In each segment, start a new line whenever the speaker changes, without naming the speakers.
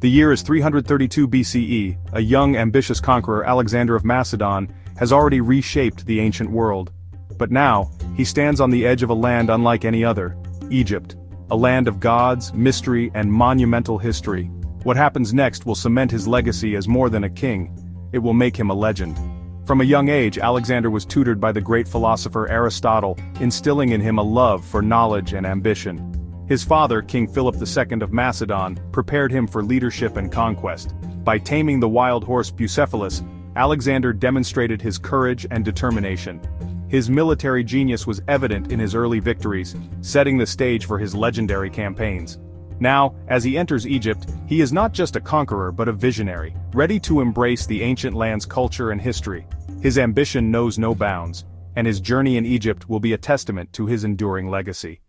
The year is 332 BCE, a young, ambitious conqueror, Alexander of Macedon, has already reshaped the ancient world. But now, he stands on the edge of a land unlike any other, Egypt. A land of gods, mystery, and monumental history. What happens next will cement his legacy as more than a king. It will make him a legend. From a young age, Alexander was tutored by the great philosopher Aristotle, instilling in him a love for knowledge and ambition. His father, King Philip II of Macedon, prepared him for leadership and conquest. By taming the wild horse Bucephalus, Alexander demonstrated his courage and determination. His military genius was evident in his early victories, setting the stage for his legendary campaigns. Now, as he enters Egypt, he is not just a conqueror but a visionary, ready to embrace the ancient land's culture and history. His ambition knows no bounds, and his journey in Egypt will be a testament to his enduring legacy.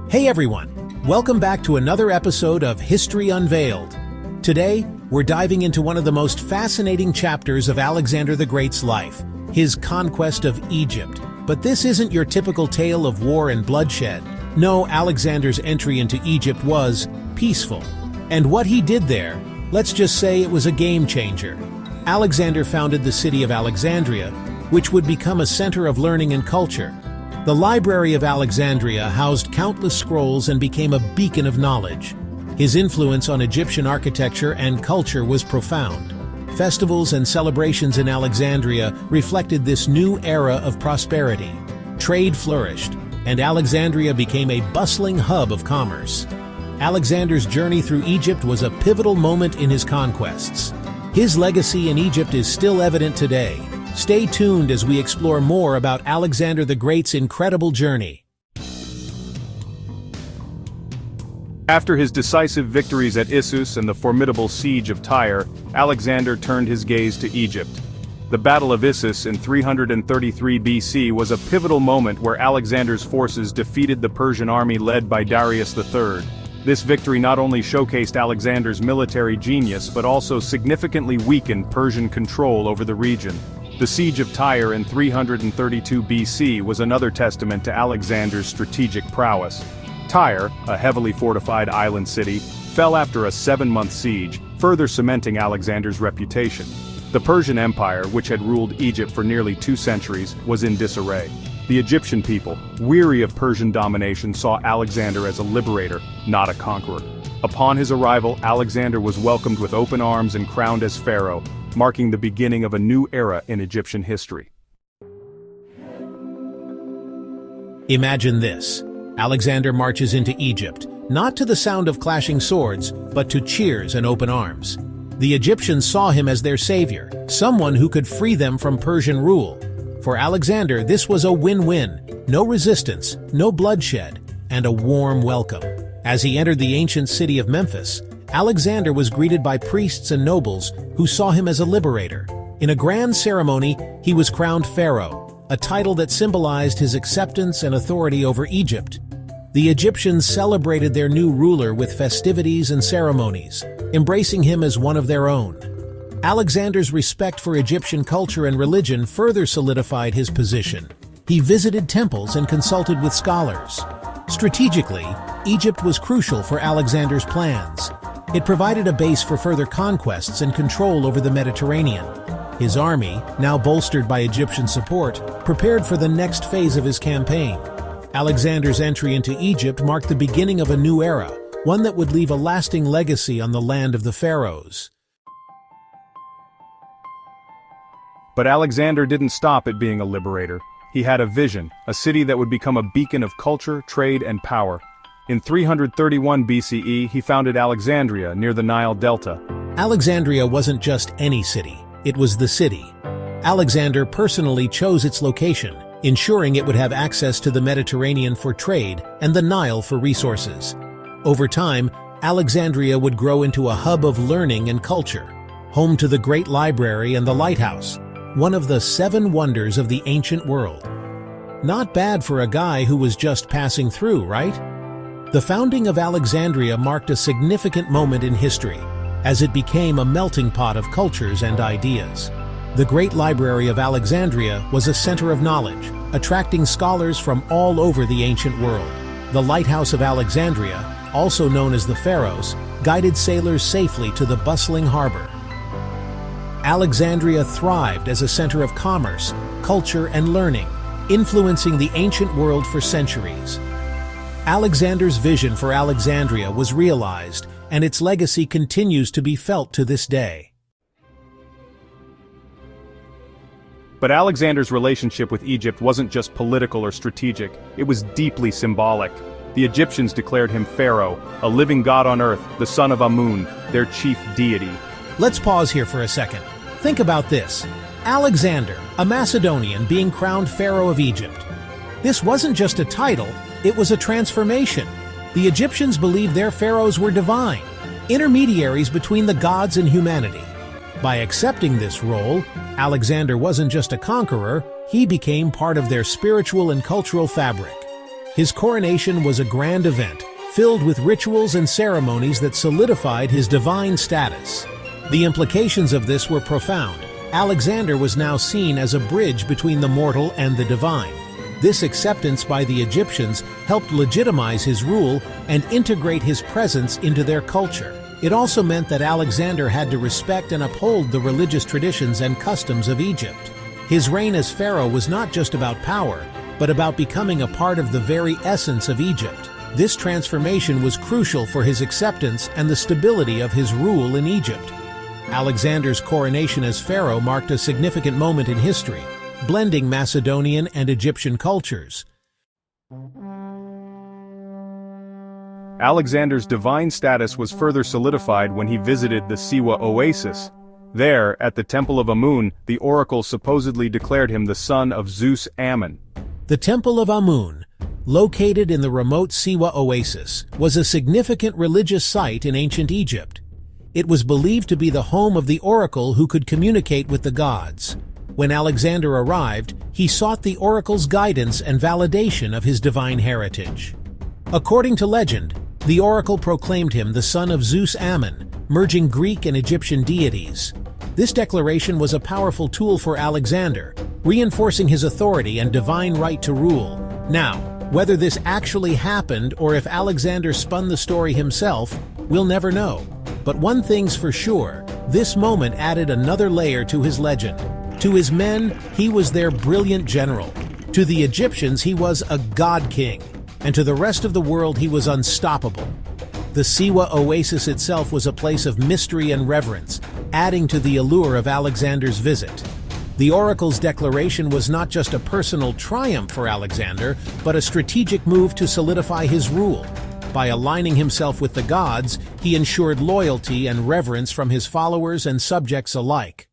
Hey everyone, welcome back to another episode of History Unveiled. Today, we're diving into one of the most fascinating chapters of Alexander the Great's life, his conquest of Egypt. But this isn't your typical tale of war and bloodshed. No, Alexander's entry into Egypt was peaceful. And what he did there, let's just say it was a game changer. Alexander founded the city of Alexandria, which would become a center of learning and culture. The Library of Alexandria housed countless scrolls and became a beacon of knowledge. His influence on Egyptian architecture and culture was profound. Festivals and celebrations in Alexandria reflected this new era of prosperity. Trade flourished, and Alexandria became a bustling hub of commerce. Alexander's journey through Egypt was a pivotal moment in his conquests. His legacy in Egypt is still evident today. Stay tuned as we explore more about Alexander the Great's incredible journey.
After his decisive victories at Issus and the formidable siege of Tyre, Alexander turned his gaze to Egypt. The Battle of Issus in 333 BC was a pivotal moment where Alexander's forces defeated the Persian army led by Darius III. This victory not only showcased Alexander's military genius but also significantly weakened Persian control over the region. The siege of Tyre in 332 BC was another testament to Alexander's strategic prowess. Tyre, a heavily fortified island city, fell after a 7-month siege, further cementing Alexander's reputation. The Persian Empire, which had ruled Egypt for nearly 2 centuries, was in disarray. The Egyptian people, weary of Persian domination, saw Alexander as a liberator, not a conqueror. Upon his arrival, Alexander was welcomed with open arms and crowned as Pharaoh, marking the beginning of a new era in Egyptian history.
Imagine this. Alexander marches into Egypt, not to the sound of clashing swords, but to cheers and open arms. The Egyptians saw him as their savior, someone who could free them from Persian rule. For Alexander, this was a win-win. No resistance, no bloodshed, and a warm welcome. As he entered the ancient city of Memphis, Alexander was greeted by priests and nobles who saw him as a liberator. In a grand ceremony, he was crowned Pharaoh, a title that symbolized his acceptance and authority over Egypt. The Egyptians celebrated their new ruler with festivities and ceremonies, embracing him as one of their own. Alexander's respect for Egyptian culture and religion further solidified his position. He visited temples and consulted with scholars. Strategically, Egypt was crucial for Alexander's plans. It provided a base for further conquests and control over the Mediterranean. His army, now bolstered by Egyptian support, prepared for the next phase of his campaign. Alexander's entry into Egypt marked the beginning of a new era, one that would leave a lasting legacy on the land of the pharaohs.
But Alexander didn't stop at being a liberator. He had a vision, a city that would become a beacon of culture, trade, and power. In 331 BCE, he founded Alexandria near the Nile Delta.
Alexandria wasn't just any city, it was the city. Alexander personally chose its location, ensuring it would have access to the Mediterranean for trade and the Nile for resources. Over time, Alexandria would grow into a hub of learning and culture, home to the Great Library and the Lighthouse, one of the 7 wonders of the ancient world. Not bad for a guy who was just passing through, right? The founding of Alexandria marked a significant moment in history, as it became a melting pot of cultures and ideas. The Great Library of Alexandria was a center of knowledge, attracting scholars from all over the ancient world. The Lighthouse of Alexandria, also known as the Pharaohs, guided sailors safely to the bustling harbor. Alexandria thrived as a center of commerce, culture, and learning, influencing the ancient world for centuries. Alexander's vision for Alexandria was realized, and its legacy continues to be felt to this day.
But Alexander's relationship with Egypt wasn't just political or strategic, it was deeply symbolic. The Egyptians declared him Pharaoh, a living god on earth, the son of Amun, their chief deity.
Let's pause here for a second. Think about this. Alexander, a Macedonian, being crowned Pharaoh of Egypt. This wasn't just a title, it was a transformation. The Egyptians believed their pharaohs were divine, intermediaries between the gods and humanity. By accepting this role, Alexander wasn't just a conqueror, he became part of their spiritual and cultural fabric. His coronation was a grand event, filled with rituals and ceremonies that solidified his divine status. The implications of this were profound. Alexander was now seen as a bridge between the mortal and the divine. This acceptance by the Egyptians helped legitimize his rule and integrate his presence into their culture. It also meant that Alexander had to respect and uphold the religious traditions and customs of Egypt. His reign as pharaoh was not just about power, but about becoming a part of the very essence of Egypt. This transformation was crucial for his acceptance and the stability of his rule in Egypt. Alexander's coronation as pharaoh marked a significant moment in history, blending Macedonian and Egyptian cultures.
Alexander's divine status was further solidified when he visited the Siwa oasis. There, at the temple of Amun, the oracle supposedly declared him the son of Zeus Amun.
The Temple of Amun, located in the remote Siwa oasis, was a significant religious site in ancient Egypt. It was believed to be the home of the oracle who could communicate with the gods. When Alexander arrived, he sought the oracle's guidance and validation of his divine heritage. According to legend, the oracle proclaimed him the son of Zeus Amun, merging Greek and Egyptian deities. This declaration was a powerful tool for Alexander, reinforcing his authority and divine right to rule. Now, whether this actually happened or if Alexander spun the story himself, we'll never know. But one thing's for sure, this moment added another layer to his legend. To his men, he was their brilliant general. To the Egyptians, he was a god king. And to the rest of the world, he was unstoppable. The Siwa oasis itself was a place of mystery and reverence, adding to the allure of Alexander's visit. The oracle's declaration was not just a personal triumph for Alexander, but a strategic move to solidify his rule. By aligning himself with the gods, he ensured loyalty and reverence from his followers and subjects alike.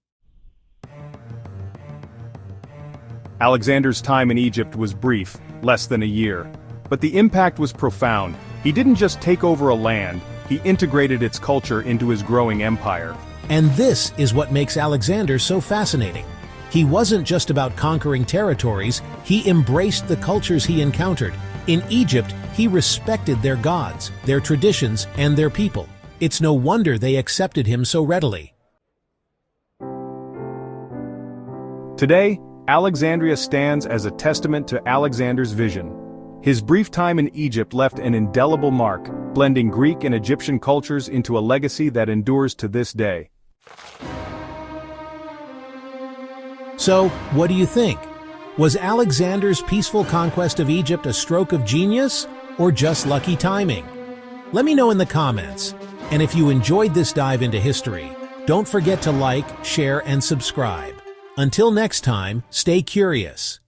Alexander's time in Egypt was brief, less than a year. But the impact was profound. He didn't just take over a land, he integrated its culture into his growing empire.
And this is what makes Alexander so fascinating. He wasn't just about conquering territories, he embraced the cultures he encountered. In Egypt, he respected their gods, their traditions, and their people. It's no wonder they accepted him so readily.
Today, Alexandria stands as a testament to Alexander's vision. His brief time in Egypt left an indelible mark, blending Greek and Egyptian cultures into a legacy that endures to this day.
So, what do you think? Was Alexander's peaceful conquest of Egypt a stroke of genius, or just lucky timing? Let me know in the comments. And if you enjoyed this dive into history, don't forget to like, share, and subscribe. Until next time, stay curious.